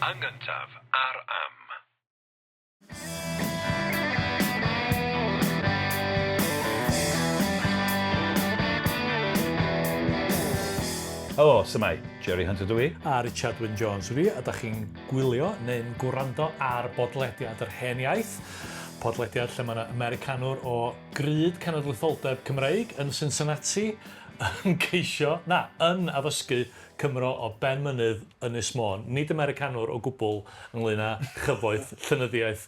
Yn gyntaf, ar am. Helo, Cymraeg, Jerry Hunter dwi. A Richard Wyn Jones dwi, a da chi'n gwylio neu'n gwrando ar bodlediad yr hen iaith. Podlediad lle mae yna Americanwr o gryd cenedlaetholdeb Cymreig yn Cincinnati yn ceisio, yn addysgu Cymro o ben mynydd Ynys Môn. Nid Americanwr o gwbl ynglŷn â chyfoeth llenyddiaeth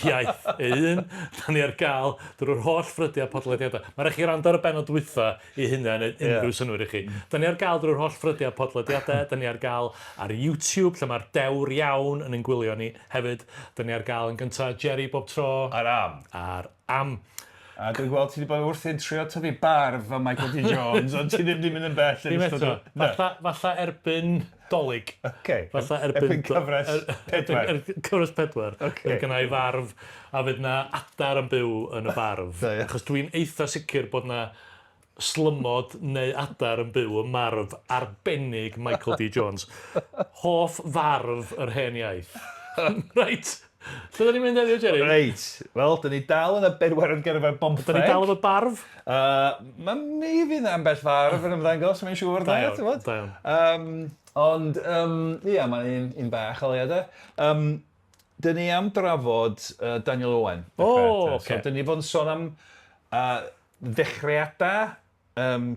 iaith un. Da ni ar gael drwy'r holl ffrydiau podlediadau. Mae rhaid chi rando ar y bennod dwytha i hynna neu unrhyw synwyr i chi. Da ni ar gael drwy'r holl ffrydiau podlediadau. Da ni ar gael ar YouTube lle mae'r dewr iawn yn ein gwylio ni. Hefyd, da ni ar gael yn gyntaf Jerry bob tro. Ar am. Ar am. A dwi'n gweld ti wedi bod wrthi'n trio tyfu barf o Michael D. Jones, ond ti ddim wedi mynd yn bell. Dim eto. Falla erbyn dolyg. Falla erbyn cyfres 4. Cyfres 4. Mae gennau farf a fydd na adar yn byw yn y barf. Achos dwi'n eitha sicr bod na slymod neu adar yn byw yn marf arbennig Michael D. Jones. Hoff farf yr hen iaith. Reit. Lle da ni'n mynd heddiw, Jerry? Reit. Wel, da ni dal yn y bedwar yn gyrfa bomtheg. Da ni dal efo barf? Mae mi fydd ambell farf yn ymddangos, mae'n siŵr. Da iawn. Ond, mae'n un bach o leiad. Da ni am drafod Daniel Owen. O, oce. Da ni fod yn sôn am ddechreuadau,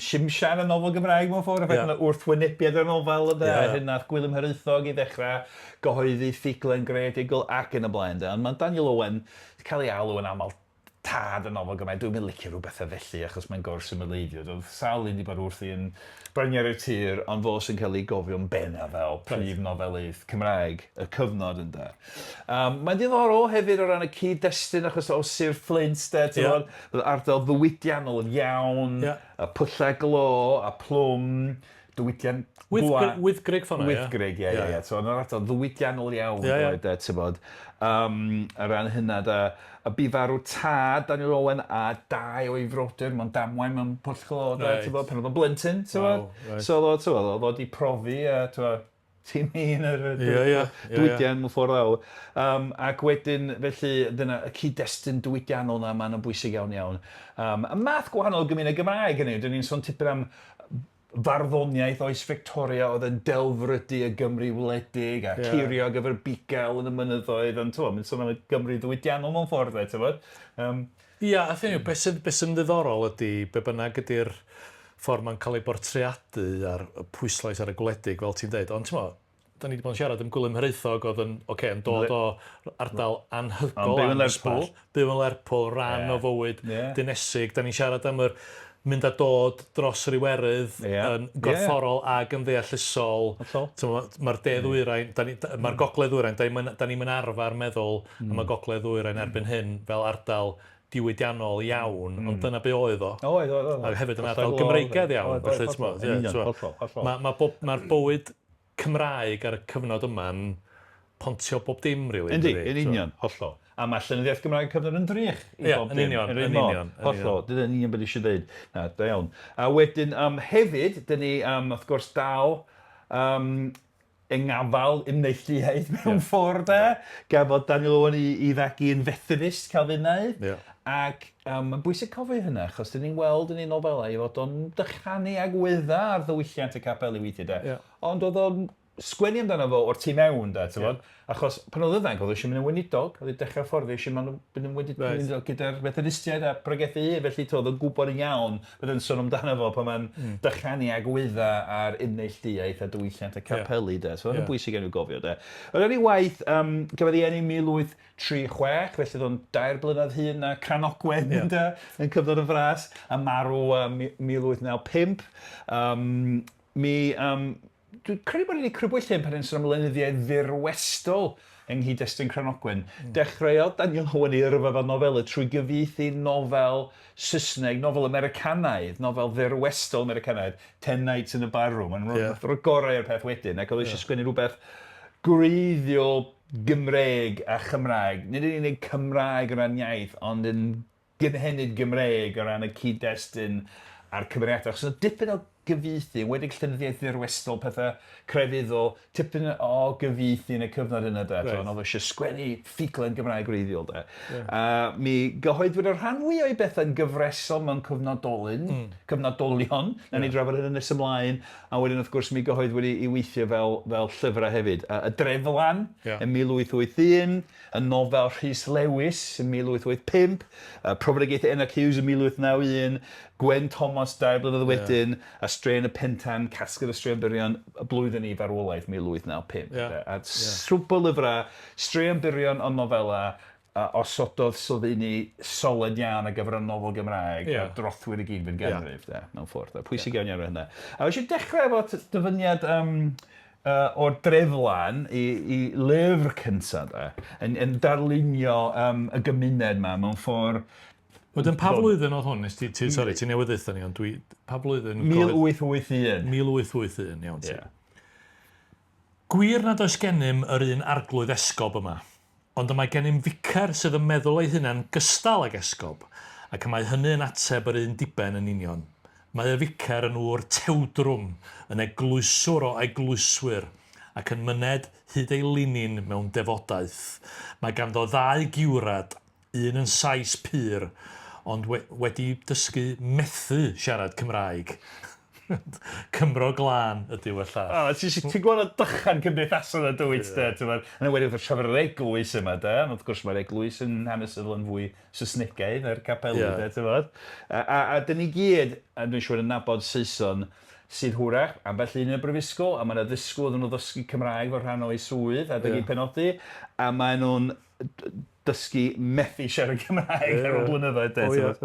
Simsian y nofel Gymraeg mewn ffordd, a wrthwynebiad y nofel yna, a hyn nath Gwilym Hiraethog i ddechrau gyhoeddi ffuglen greadigol ac yn y blaen. Ond mae Daniel Owen cael ei alw yn aml tad y nofel Gymraeg. Dwi'n mynd licio rhywbeth felly, achos mae'n gorsymleiddio. Doedd sawl un wedi bod wrthi yn Brynjar y Tir, ond fo sy'n cael ei gofio'n benna fel prif nofelydd Cymraeg, y cyfnod yna. Mae'n diddorol hefyd o ran y cyd-destun achos o Sir Flint, bydd ardal ddiwydiannol yn iawn, a pwlla glo, a plwm, diwydian... Wythgrig ffona, ie? Wythgrig, ie. So, yn yr ardal ddiwydiannol iawn, a ran hynna, a bu farw tad Daniel Owen a 2 o'i frodyr mewn damwain mewn pwll glo, pan oedd o'n blentyn, so oedd wedi profi tîm un yr diwydian mewn ffordd awr. Ac wedyn, felly, dyna y cyd-destun diwydiannol na, mae'n bwysig iawn. Y math gwahanol gymuned Gymraeg yn ei, dyn ni'n sôn tipyn am farddoniaeth oes Victoria oedd yn delfrydu y Gymru wledig a curio ar gyfer bigel yn y mynyddoedd, ond mae'n sôn am y Gymru ddiwydiannol mewn ffordd, Ia, a thyn nhw, beth sy'n ddiddorol ydy, be bynnag ydy'r ffordd mae'n cael ei bortreadu ar y pwyslais ar y gwledig, fel ti'n dweud, ond da ni wedi bod yn siarad am Gwilym Hiraethog oedd yn dod o ardal anhygol, byw yn Lerpwl, rhan o fywyd dinesig. Da ni'n siarad am yr mynd a dod dros yr Iwerydd yn gorfforol ag yn ddeallusol. Mae'r gogledd ddwyrain, da ni'n mynd arfer meddwl am y gogledd ddwyrain erbyn hyn fel ardal diwydiannol iawn, ond dyna be oedd o. A hefyd yn ardal Gymreigaidd iawn. Mae'r bywyd Cymraeg ar y cyfnod yma'n pontio bob dim, rili. Yndi, yn union, hollol. A mae llenyddiaeth Gymraeg cyfnod yn drych. Ie, yn union. Hollol, dyna yn union beth eisiau dweud. Da iawn. A wedyn, hefyd, dyn ni, wrth gwrs, dal engafal ymneilltuaeth mewn ffordd gafodd Daniel Owen i ddagu yn Methodist Galfinaidd. Ac mae'n bwysig cofio hynna, achos dyn ni'n weld yn ei nofelau i fod o'n dychanu agwedda ar ddiwylliant y capel i weithio. Ond oedd o'n sgwennu amdano fo o'r tu mewn, achos pan oedd yfanc, oedd eisiau mynd yn weinidog, oedd ei dechrau ffordd, eisiau mynd yn weinidog gyda'r Methodistiaeth a Profedigaethau, felly oedd yn gwybod yn iawn bydd yn sôn amdano fo pan mae'n dychanu agwedda ar uneilltuaeth a diwylliant y capelu, so oedd yn bwysig enw gofio. Oedd yn ei waith, gyfodd ei enw 1836, felly oedd o'n 2 blynedd hyn na Cranogwen yn cyfnod yn fras, a marw 1895. Dwi'n credu bod wedi crybwyll hyn pan yn sôn am lenyddiaeth ddirwestol yng nghyd-destun Cranogwen. Dechreuodd Daniel Owen i yrfa fel nofelydd trwy gyfieithu nofel Saesneg, nofel Americanaidd, nofel ddirwestol Americanaidd, 10 Nights in a Barroom. Mae'n rhoi gorau i'r peth wedyn, ac oedd eisiau sgwennu rhywbeth gwreiddiol Gymreig a Chymraeg. Nid yn unig Cymraeg o ran iaith, ond yn gynhenid Gymreig o ran y cyd-destun a'r cymeriadau. Achos yna dipyn o gyfieithu, wedi'i llenyddiaeth ddirwestol, pethau crefyddol, tipyn o gyfieithu yn y cyfnod yna, de. Oedd eisiau sgwennu ffuglen Gymraeg wreiddiol, de. Mi gyhoeddwyd y rhan fwy o'i bethau'n gyfresol mewn cyfnodolion, na ni drafod hyn nes ymlaen, a wedyn wrth gwrs mi gyhoeddwyd i weithio fel llyfrau hefyd. Y Dreflan, yn 1881, y nofel Rhys Lewis yn 1885, Profedigaethau Enoc Huws yn 1891, Gwen Thomas 2 blynedd wedyn, a Straeon y Pentan, Casged y Straeon Byrion, y blwyddyn i farwolaeth 1895. A swp o lyfrau, Straeon Byrion o nofela, osododd sylfaeni solid iawn ar gyfer y nofel Gymraeg, a drothwyr i gyd fy'n ganrif, mewn ffordd. Pwysig iawn ar hynny. A eisiau dechrau efo dyfyniad o'r Dreflan i lyfr cyntaf, yn darlunio y gymuned yma mewn ffordd. Wedyn, pa flwyddyn oedd hwn? Sori, ti'n newydd eithon ni, ond pa flwyddyn? 1881. 1881, iawn ti. Gwir nad oes gennym yr un arglwydd esgob yma, ond y mae gennym ficer sydd yn meddwl ei hunan gystal ag esgob, ac y mae hynny yn ateb yr un diben yn union. Mae y ficer yn ŵr tewdrwm, yn eglwyswr o eglwyswyr, ac yn myned hyd ei linyn mewn defodaeth. Mae ganddo 2 giwrad, un yn Sais pur, ond wedi dysgu methu siarad Cymraeg. Cymro glân ydyw y llall. Ti'n gweld y dychan cymdeithasol y dwyt, yn wedi wrth trafod yr eglwys yma, wrth gwrs mae'r eglwys yn hanesyddol yn fwy Saesnigaidd, yr capelu, a dyn ni gyd, a dwi'n siŵr yn nabod Saeson, sydd hwrach ambell un yn y brifysgol, a mae yna ddysgwyr yn ddysgu Cymraeg fel rhan o'i swydd, a dyn ni'n penodi, a mae nhw'n dysgu methu siarad Cymraeg ar ôl blynyddoedd.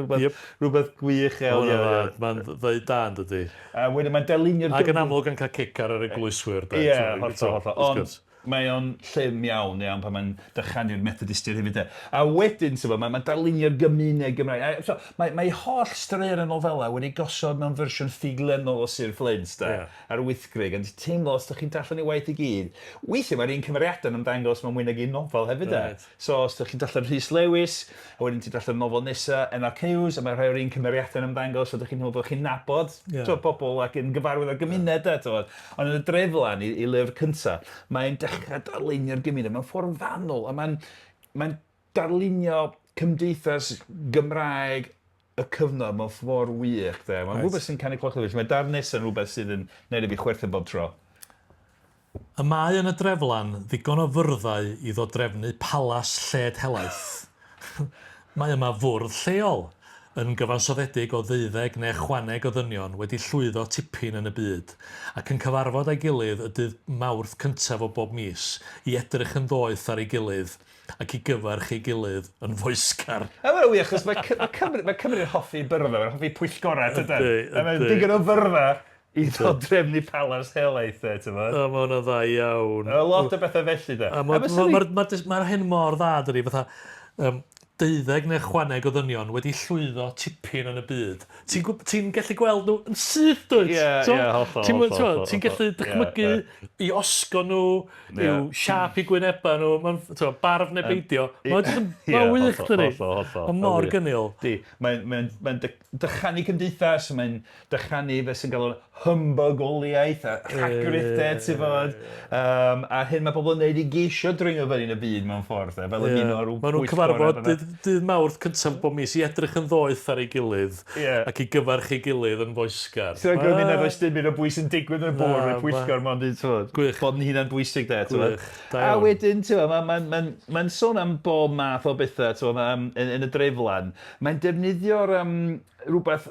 Rhywbeth gwych iawn. Mae'n dweud da yn dydy. A wedyn mae'n darlunio'r... Ac yn amlwg yn cael cic ar yr eglwyswyr. Ie, hollol. Ond mae o'n llym iawn pan mae'n dychanu'r Methodistiaeth hefyd. A wedyn, mae'n darlunio'r gymuned Gymraeg. Mae holl straeon y nofela wedi gosod mewn fersiwn ffuglenol o Sir Flint ar wythgrig. Ond teimlo, os ydych chi'n darllen ei waith i gyd, weithiau mae'r un cymeriadau'n ymddangos mewn mwy nag un nofel hefyd. So, os ydych chi'n darllen Rhys Lewis, a wedyn ti'n darllen nofel nesa, Enoc Huws, a mae rhai o'r un cymeriadau'n ymddangos, so ydych chi'n meddwl bod chi'n nabod bobl ac yn gyfarwydd o'r gymuned. Ond yn y Dreflan, i lyfr cyntaf, mae'n dechrau darlunio'r gymuned mewn ffordd fanwl, a mae'n darlunio cymdeithas Gymraeg y cyfnod mewn ffordd wych. Mae'n rhywbeth sy'n canu cloch o Mae darnes yn rhywbeth sydd yn gwneud i fi chwerthin bob tro. Y mae yn y Dreflan ddigon o fyrddau i ddod drefnu palas lled helaeth. Mae yma fwrdd lleol, yn gyfansoddedig o 12 neu chwaneg o ddynion wedi llwyddo tipyn yn y byd, ac yn cyfarfod â'i gilydd y dydd Mawrth cyntaf o bob mis i edrych yn ddoeth ar ei gilydd ac i gyfarch ei gilydd yn foesgar. Mae'n wych, achos mae Cymru'n hoffi byrddau, mae'n hoffi pwyllgorau, mae'n digon o fyrddau i ddod drefnu palas helaeth, Mae hwnna dda iawn. Lot o bethau felly, Mae'r hyn mor dda, dydi, fatha 12 neu chwaneg o ddynion wedi llwyddo tipyn yn y byd. Ti'n gallu gweld nhw yn syth, dwyt? Hollol. Ti'n gallu dychmygu i osgo nhw, i'w siap i gwyneba nhw, barf neu beidio. Mae'n wych, dydi? Mae'n mor gynnil. Mae'n dychanu cymdeithas, mae'n dychanu fe sy'n cael hymbygoliaeth a rhagrythau, ti fod. A hyn mae pobl yn gwneud i geisio dringo fyny yn y byd mewn ffordd. Fel yn un o'r Maen nhw'n cyfarfod dydd Mawrth cyntaf bob mis i edrych yn ddoeth ar ei gilydd ac i gyfarch ei gilydd yn foesgar. Sy'n gwybod nad oes dim un o bwys yn digwydd yn y bwrdd y pwyllgor mae'n dweud, bod yn hunan bwysig de. A wedyn, mae'n sôn am bob math o bethau yn y Dreflan. Mae'n defnyddio'r rhywbeth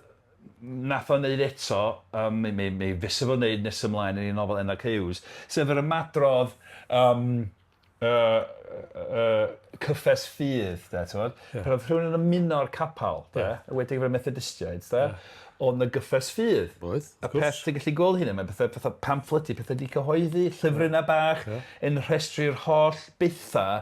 nath o'n neud eto, mi fysa fo'n neud nes ymlaen yn ei nofel Enoc Huws, sef yr ymadrodd cyffes ffydd, pan oedd rhywun yn ymuno'r capal, wedi gyfer Methodistiaeth, ond y gyffes ffydd. A peth ti'n gallu gweld hynny, mae pethau pamffleti, pethau di cyhoeddi, llyfrau yna bach, yn rhestru'r holl bethau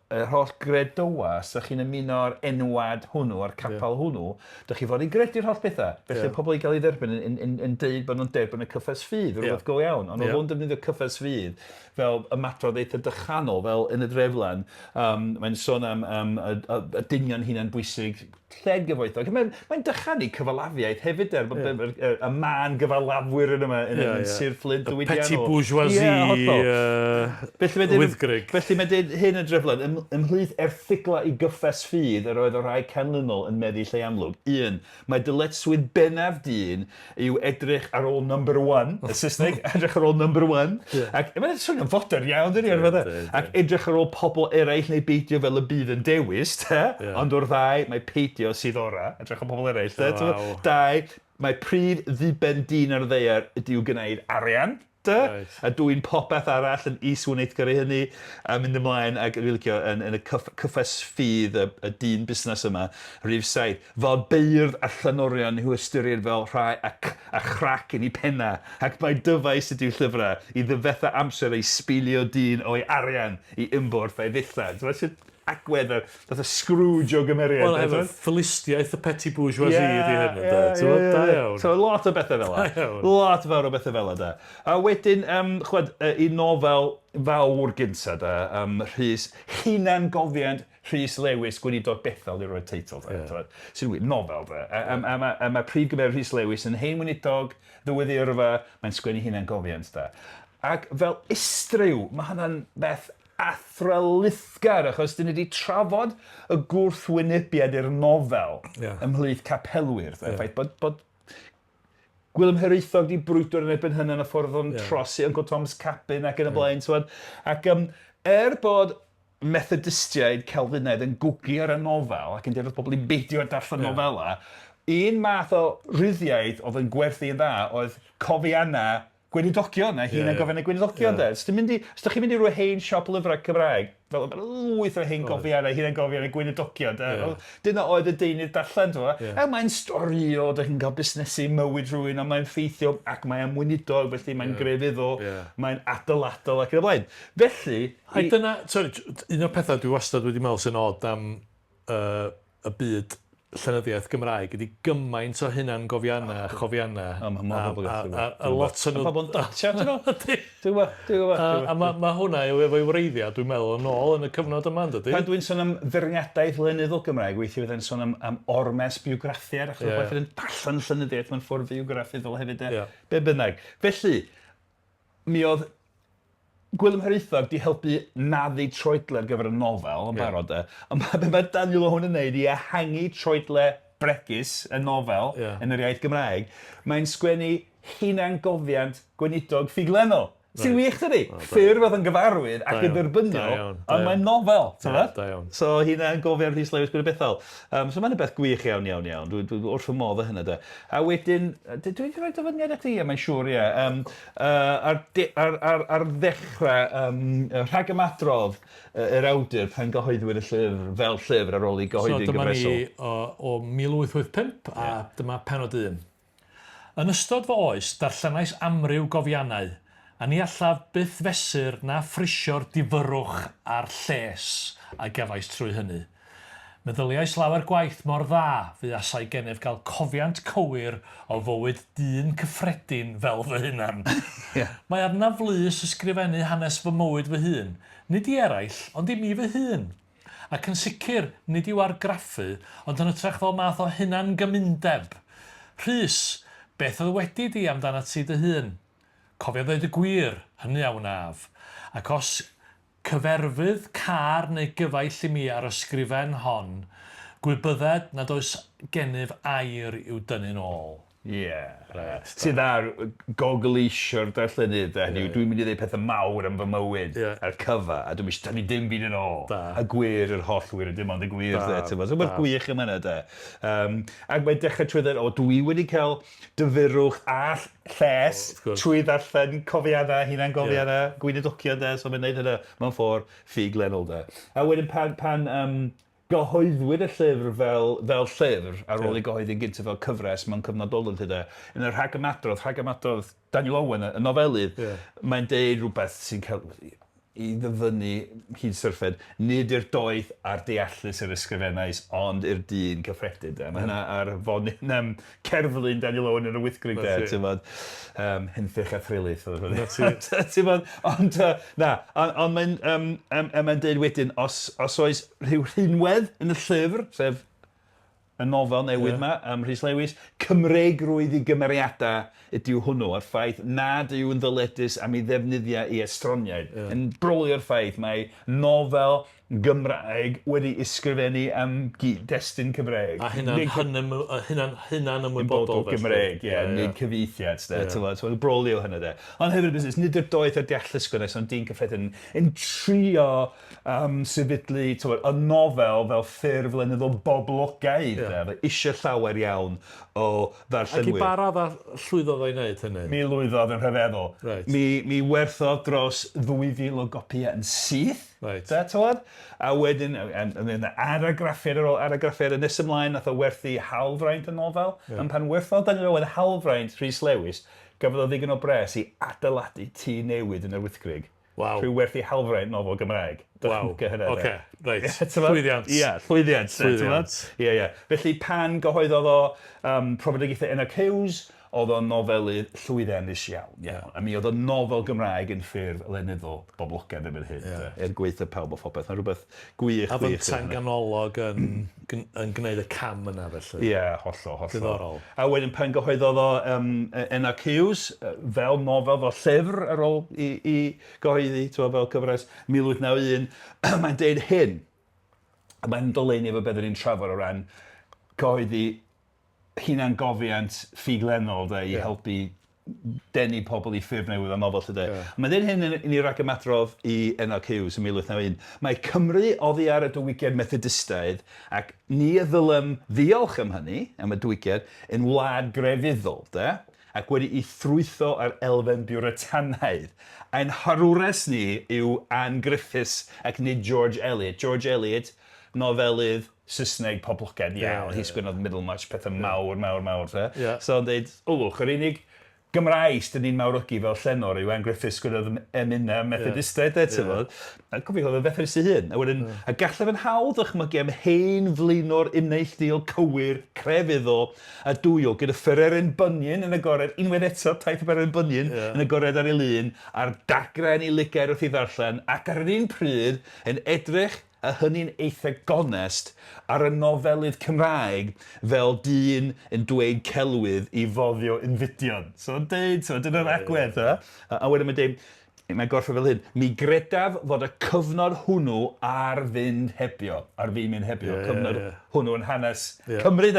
yr holl gredoa, os ydych chi'n ymuno'r enwad hwnnw, a'r capel hwnnw, ydych chi fod i gredu'r holl bethau. Felly pobl i gael ei dderbyn yn deud bod nhw'n derbyn y cyffes ffydd, rhywbeth go iawn. Ond oedd hwn defnyddio cyffes ffydd fel ymadrodd eitha dychanol, fel yn y dreflan. Mae'n sôn am y dynion hunan bwysig lled gyfoethog. Mae'n dychanu cyfalafiaeth hefyd y man gyfalafwyr yma yn Sir Fflint diwydiannol. Petit bourgeoisie wyddgrig. Felly mae dweud hyn y dreflan, ymhlith erthigla i gyffes ffydd yr oedd y rhai canlynol yn meddu lle amlwg. 1. Mae dyletswydd bennaf dyn yw edrych ar ôl number 1, y Saesneg, edrych ar ôl number 1. Ac mae'n swnio'n fodern iawn, dyn ni ar fydda. Ac edrych ar ôl pobl eraill neu beidio fel y bydd yn dewis, ond o'r ddau, mae peidio sydd ora, edrych ar pobl eraill. 2. Mae prif ddiben dyn ar ddeiar ydyw gwneud arian, a dwi'n popeth arall yn is-wneithgar i hynny a mynd ymlaen ac yn y cyffes ffydd y dyn busnes yma, rhif 7, fel beirdd a llanorion yw ystyried fel rhai a chrac yn ei penna, ac mae dyfais ydyw llyfrau i ddifetha amser ei sbilio dyn o'i arian i ymborth a'i ddillad. Agwedd y Scrooge o gymeriad. Wel, efo Philistiaeth y petit bourgeoisie ydi hynny. Da iawn. So, lot o bethau fel yna. Lot fawr o bethau fel yna. A wedyn, i nofel fawr gynta, Hunangofiant Rhys Lewis, Gweinidog Bethel i roi'r teitl. Sy'n wir, nofel. A mae prif gymeriad Rhys Lewis yn hen weinidog, ddiweddurfa, mae'n sgwennu Hunangofiant. Ac fel istryw, mae hynna'n beth athralithgar, achos dyn ni wedi trafod y gwrthwynebiad i'r nofel ymhlith capelwyr. Ffaith bod Gymeriadau wedi brwydro yn erbyn hynny yn y ffordd o'n trosi Uncle Tom's Cabin ac yn y blaen. Ac bod Methodistiaeth Galfinaidd yn gwgu ar y nofel ac yn dweud oedd pobl yn beidio ar darllen nofela, un math o ryddiaeth oedd yn gwerthu yn dda oedd cofianna Gweinidogion, Hunangofiant Gweinidogion. Os ydych chi'n mynd i roi hen siop lyfrau Cymraeg, fel wyth o hen gofiannau, Hunangofiant Gweinidogion, dyna oedd y deunydd darllen. Mae'n stori o, ydych chi'n cael busnesu mywyd rhywun, a mae'n ffeithio, ac mae'n amwynidog, felly mae'n grefyddol, mae'n adoladol ac yn y blaen. Felly... un o'r pethau dwi wastad wedi meddwl sy'n od am y byd llenyddiaeth Gymraeg ydy gymaint o hunangofiannau a chofiannau. A lot o'n nhw... Pobl yn datio, ti'n gwybod? Dwi'n gwybod. A mae hwnna efo'i wreiddiau, dwi'n meddwl, yn ôl yn y cyfnod yma, ydy? Pan dwi'n sôn am feirniadaeth lenyddol Gymraeg, weithio fydd yn sôn am ormes biwgraffiad, achos oedd yn darllen llenyddiaeth mewn ffordd biwgraffyddol hefyd, be bynnag. Felly, mi oedd Gymeriadau di helpu naddu troedle ar gyfer y nofel yn barod. Ond mae Daniel Owen yn neud i ehangu troedle bregus y nofel yn yr iaith Gymraeg. Mae'n sgwennu Hunangofiant Gweinidog ffuglenol. Sy'n wych dydi? Ffurf oedd yn gyfarwydd ac yn dderbyniol, ond mae'n nofel. So Hunangofiant Rhys Lewis Gweinidog Bethel. So mae'n beth gwych iawn. Dwi'n wrth fy modd o hynny. A wedyn, dwi'n rhoi dyfyniad ati, mae'n siŵr, ar ddechrau, rhagymadrodd yr awdur pan gyhoeddwyd y llyfr fel llyfr ar ôl i gyhoeddi gyfresol. So dyma ni o 1885 a dyma Pennod 1. Yn ystod fy oes, darllenais amryw gofiannau, a ni allaf byth fesur na ffrisio'r difyrwch a'r lles a gefais trwy hynny. Meddyliais lawer gwaith mor dda fu asau gennyf gael cofiant cywir o fywyd dyn cyffredin fel fy hunan. Mae arnaf lys ysgrifennu hanes fy mywyd fy hun, nid i eraill, ond i mi fy hun. Ac yn sicr, nid i'w argraffu, ond yn ytrach fel math o hunan gymundeb. Rhys, beth oedd wedi di amdana ti dy hun? Cofio ddweud y gwir, hynny a wnaf. Ac os cyferfydd car neu gyfaill i mi ar ysgrifen hon, gwybydded nad oes gennyf air i'w dynnu'n ôl. Sydd ar gogleisio'r darllenydd, dwi'n mynd i ddweud pethau mawr am fy mywyd ar cyfa, a dwi'n mynd i dim byd yn ôl. A gwir yr holl wir, dim ond y gwir. So mae'n gwych yma yna. Ac mae'n dechrau trwy ddweud, dwi wedi cael dyfyrwch a lles trwy ddarllen cofiannau, hunangofiannau, gweinidogion, so mae'n gwneud hynna mewn ffordd ffuglenol. A wedyn pan gyhoeddwyd y llyfr fel llyfr ar ôl ei gyhoeddi'n gyntaf fel cyfres mewn cyfnodolyn tyda. Yn yr rhagymadrodd Daniel Owen, y nofelydd, mae'n deud rhywbeth sy'n cael i ddyfynu hyd syrffed, nid i'r doeth a'r deallus yr ysgrifennais, ond i'r dyn cyffredin. Mae hynna ar fon cerflun Daniel Owen yn y wythgrig, hynthych a thrilydd. Ond mae'n dweud wedyn, os oes rhyw rhinwedd yn y llyfr, sef y nofel newydd yma, Rhys Lewis, Cymreigrwydd i gymeriadau ydyw hwnnw, a'r ffaith nad yw'n ddyledus am ei ddefnyddiau i estroniaid. Yn brolio'r ffaith, mae nofel Gymraeg wedi ysgrifennu am destun Cymraeg. A hynna'n ymwybodol. Gymraeg, nid cyfeithiad. So, brolio hynny de. Ond hefyd, busnes, nid yw'r doeth ar deallysgwnes, ond dyn cyffredin yn trio sefydlu y nofel fel ffurf lenyddol boblogaidd. Eisiau llawer iawn o ddarllenwyr. Ac i barad a llwyddodd o'i wneud hynny? Mi lwyddodd yn rhyfeddol. Mi werthodd dros 2,000 o gopïau yn syth. A wedyn, aragraffiad ar ôl aragraffiad y nes ymlaen, nath o werthu halfraint y nofel. Ond pan werthodd Daniel Owen halfraint Rhys Lewis, gafodd o ddigon o bres i adeiladu tŷ newid yn yr wythgrig. Rhyw werthu halfraint nofel Gymraeg. Llwyddiant. Llwyddiant. Felly pan gyhoeddodd o Profedigaethau Enoc Huws, oedd o'n nofelydd llwyddiannus iawn. A mi oedd o'n nofel Gymraeg yn ffurf lenyddol boblogaidd erbyn hyn. Gweithio pawb o phobeth. Mae'n rhywbeth gwych. A fyntau'n ganolog yn gwneud y cam yna felly. Hollol. Diddorol. A wedyn pan gyhoeddodd o Enoc Huws, fel nofel, fel llyfr ar ôl i gyhoeddi, fel cyfres 1891, mae'n deud hyn. Mae'n doleini efo beth ni'n trafod o ran gyhoeddi hunangofiant ffuglenol i helpu denu pobl i ffurf newydd o nofel. Mae'n dweud hyn i ni rhag ymadrodd i Enoc Huws yn 1891. Mae Cymru oddi ar y diwygiad Methodistiaeth ac ni y ddylem ddiolch am hynny, am y diwygiad, yn wlad grefyddol, ac wedi ei thrwytho ar elfen Bwritanaidd. A'n harwres ni yw Anne Griffiths ac nid George Eliot. George Eliot, nofelydd Saesneg poblogaidd iawn. Hi sgwynnodd Middlemarch, pethau mawr. So, yn dweud, olwch, yr unig Gymraes dyn ni'n mawrygu fel llenor yw Anne Griffiths sgwynnodd emuna Methodistiaeth, A cofiwch, oedd y Fethel sy'n hyn. A gallaf yn hawdd dychmygu am hen flino'r ymneilltuol cywir, crefyddol a dwyol gyda Ffyrerin Bunyan yn agored, unwaith eto, taith o Ffyrerin Bunyan yn agored ar ei lun, a'r dagrau i ligair wrth i ddarllen, ac ar yr un pryd yn edrych a hynny'n eitha gonest ar y nofelydd Cymraeg fel dyn yn dweud celwydd i foddio yn fidion. So, dyna'r agwedd. A wedyn mae'n dweud, mae'n gorffo fel hyn, mi gredaf fod y cyfnod hwnnw ar fynd hebio, ar fi mynd hebio, cyfnod hwnnw yn hanes Cymru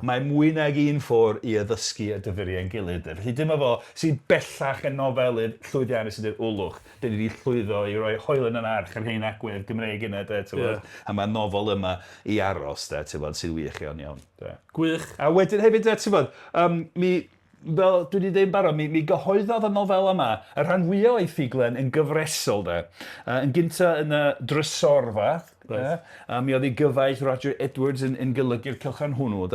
Mae mwy nag un ffordd i addysgu a dyfyru ein gilydd. Felly dyma fo sy'n bellach yn nofelydd llwyddiannus yn dweud wlwch. Dyn ni wedi llwyddo i roi hoelen yn arch ar hyn agwedd Gymreig yna, a mae'r nofel yma i aros, sy'n wych iawn. Gwych. A wedyn hefyd, fel dwi wedi dweud barod, mi gyhoeddodd y nofel yma, y rhan fwyaf o'i ffuglen yn gyfresol. Yn gynta yn y drysorfa, mi oedd ei gyfaill Roger Edwards yn golygu'r cylchan hwnnw.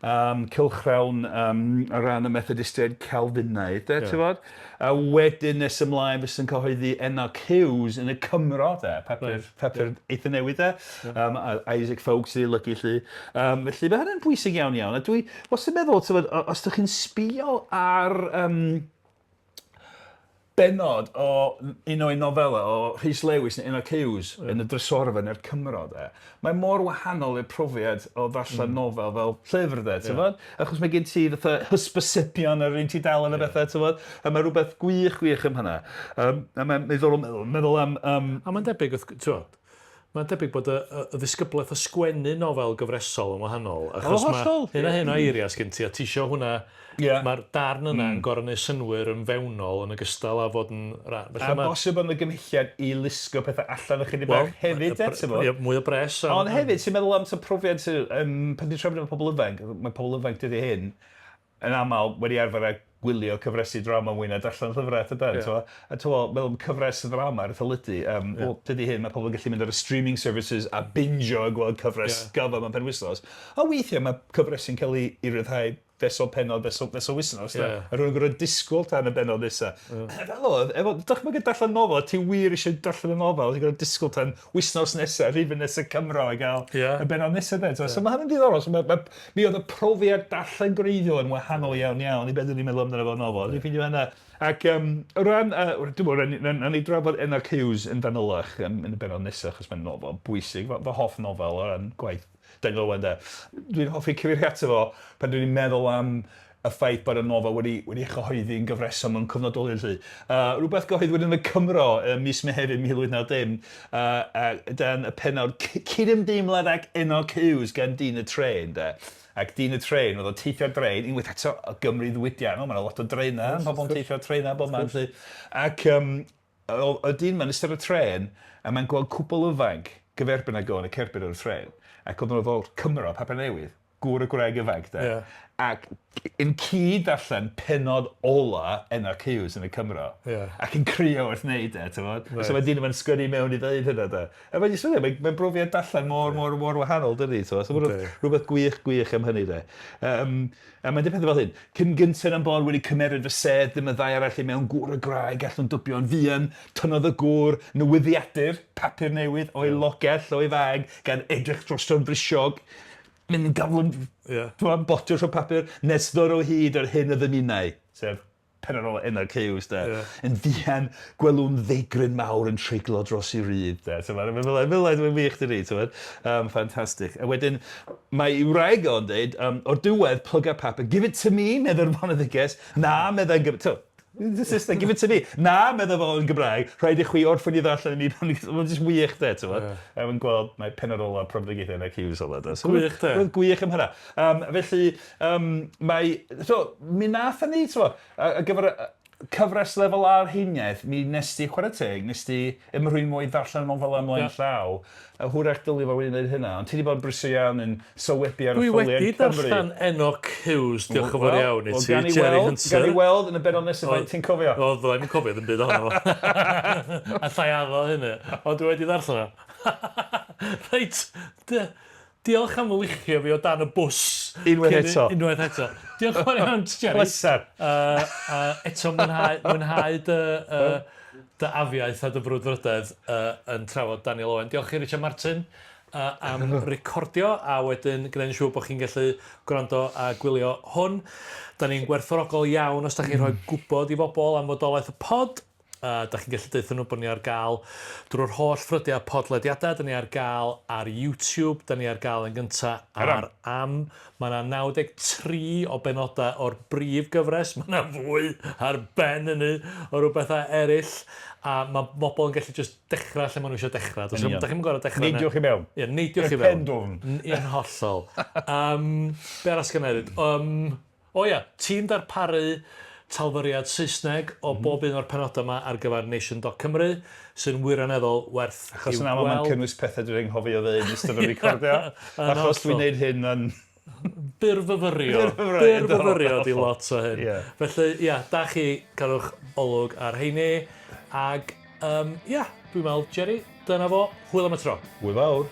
Cylchrawn rhan y Methodistiaeth Galfinaidd, a wedyn nes ymlaen fes yn cyhoeddi Enoc Huws yn y Cymro, papur eitha newydd, Isaac Folks i lygu lli. Felly, mae hynny'n bwysig iawn. A dwi wastad yn meddwl, os ydych chi'n sbio ar bennod o un o'i nofela o Rhys Lewis yn Enoc Huws yn y drysorfa yn yr Cymro, mae mor wahanol i'r profiad o ddarllen nofel fel llyfr, achos mae gen ti hysbysebion ar un ti dal yn y bethau, a mae rhywbeth gwych am hynna. A mae'n meddwl am... A mae'n debyg, mae'n debyg bod y ddisgyblaeth o sgwennu nofel gyfresol yn wahanol. Achos mae hyn o eiriau sgyn ti, a ti isio hwnna... Mae'r darn yna yn gorau neu synwyr yn fewnol yn ogystal â fod yn... A bosib yn y gymhelliad i lusgo pethau allan o'ch chi bach hefyd, mwy o bres. Ond hefyd, sy'n meddwl am profiad pan ti'n trefnu efo pobl ifanc, mae pobl ifanc dydy hyn, yn aml wedi arfer a gwylio cyfresu drama mwy na darllen llyfrau. A meddwl cyfres ddrama ar y thylydu, dydy hyn, mae pobl yn gallu mynd ar y streaming services a bingio a gweld cyfres gyfa mewn penwythnos. A weithiau mae cyfres sy'n cael ei ryddhau fesol pennod, fesol wythnos. A rhywun yn gwrdd disgwyl tan y bennod nesaf. Fel oedd, dychmyg darllen nofel, ti wir eisiau darllen y nofel, ti'n gwrdd disgwyl tan wythnos nesaf, rhywun nesaf Cymro i gael y bennod nesaf. So mae hynny'n diddorol. Mi oedd y profiad darllen greiddiol yn wahanol iawn i beth ni'n meddwl amdano fo'r nofel. Dwi'n ffeindio hynna. Ac o ran, dwi'n mwyn, rhan ni drafod Enoc Huws yn fanylach yn y bennod nesaf, achos mae'n nofel bwysig, fy hoff nofel o ran gwaith Daniel Owen. Dwi'n hoffi cyfeiriad fo pan dwi'n meddwl am y ffaith bod y nofel wedi chyhoeddi'n gyfresol mewn cyfnodolion llwy. Rhywbeth gyhoeddwyd yn y Cymro mis Mehefin 1890, dan y pennod Cydymdeimlad ac Enoc Huws gan dyn y tren. Ac dyn y tren, oedd o teithio'r drein, unwaith eto o Gymru ddwydiannol, mae'n lot o dreinau, pobl yn teithio'r treinau bob man. Ac y dyn mae'n ystod y tren, a mae'n gweld cwbl ifanc gyferbyn ag o'n y cerbyd o'r tren. Ac oedd nhw fel Cymro, Papua Newydd, gŵr y gwraig ifanc. Ac yn cyd allan pennod ola Enoc Huws yn y Cymro. Ac yn crio wrth wneud So mae dyn yma'n sgwennu mewn i ddeud hynna. A mae'n brofiad dallan mor wahanol, dydi. So rhywbeth gwych am hynny. A mae'n dipyn fel hyn. Cyn gyntaf yn bod wedi cymeryd fy sedd ddim y ddau arall i mewn gŵr y graig allan dwbio'n fian, tynnodd y gŵr, newyddiadur, papur newydd o'i logell, o'i fag, gan edrych drosto'n brisiog. Mynd yn gaflwn, botio rho papur, nesdor o hyd ar hyn y ddymunau, sef pennod o Enoc Huws, yn fian gwelwn ddegryn mawr yn treiglo dros i rydd. Mae'n fel wych dydi, ffantastig. A wedyn, mae i wraig o'n dweud, o'r diwedd, plug a papur, give it to me, meddwl one of the guests, na, meddwl, the sister, give it to me. Na, meddwl fo yn Gymraeg, rhaid i chwi orffwn i ddarllen i mi, mae'n jyst wych de, a mae'n gweld mae pennod ola Profedigaethau Enoc Huws ola. Gwych de. Gwych am hynna. Felly, mi nath ni, ar gyfer cyfres lefel arheiniaeth, mi nes ti chwarae teg, nes ti rhywun mwy ddarllen nofel ymlaen llaw, a hwrach dylai fo wedi gwneud hynna, ond ti wedi bod yn brysio iawn yn sylwebu ar y ffoliau Cymru. Dwi wedi darllen Enoc Huws, diolch yn fawr iawn i ti, Jerry Hunter. Gan i weld yn y bennod nesaf, ti'n cofio? O, ddwy'n cofio ddim byd ohono fo. A llai addo hynny, ond dwi wedi darllen o. Reit, diolch am lichio fi o dan y bws. Unwaith eto. Diolch yn fawr iawn, Jerry. Pleser. Eto mwynhau dy afiaeth a dy brwdfrydedd yn trafod Daniel Owen. Diolch i Richard Martin am recordio, a wedyn gwneud yn siŵr bod chi'n gallu gwrando a gwylio hwn. Da ni'n gwerthfawrogol iawn os da chi'n rhoi gwybod i bobl am fodolaeth y pod. Da chi'n gallu deithio nhw bod ni ar gael drwy'r holl ffrydiau podlediadau. Da ni ar gael ar YouTube, da ni ar gael yn gyntaf ar am. Mae yna 93 o benodau o'r brif gyfres. Mae yna fwy ar ben hynny o rhywbethau eraill. A mae bobl yn gallu just dechrau lle maen nhw eisiau dechrau. Da chi'n gorau dechrau. Neidiwch i mewn. Ie, neidiwch i mewn. Yn hollol. Be arall gan erydd? O ia, ti'n darparu talfyriad Saesneg o bob un o'r penodau yma ar gyfer Nation.Cymru, sy'n wirioneddol werth i'w weld. Achos yn aml mae'n cynnwys pethau dwi'n anghofio ddeud yn ystod o'r recordio. Achos dwi'n neud hyn yn... Byrfyfyrio di lot o hyn. Felly, da chi cadwch olwg ar heini. Ag, dwi'n meddwl, Jerry, dyna fo, hwyl am y tro. Hwyl fawr.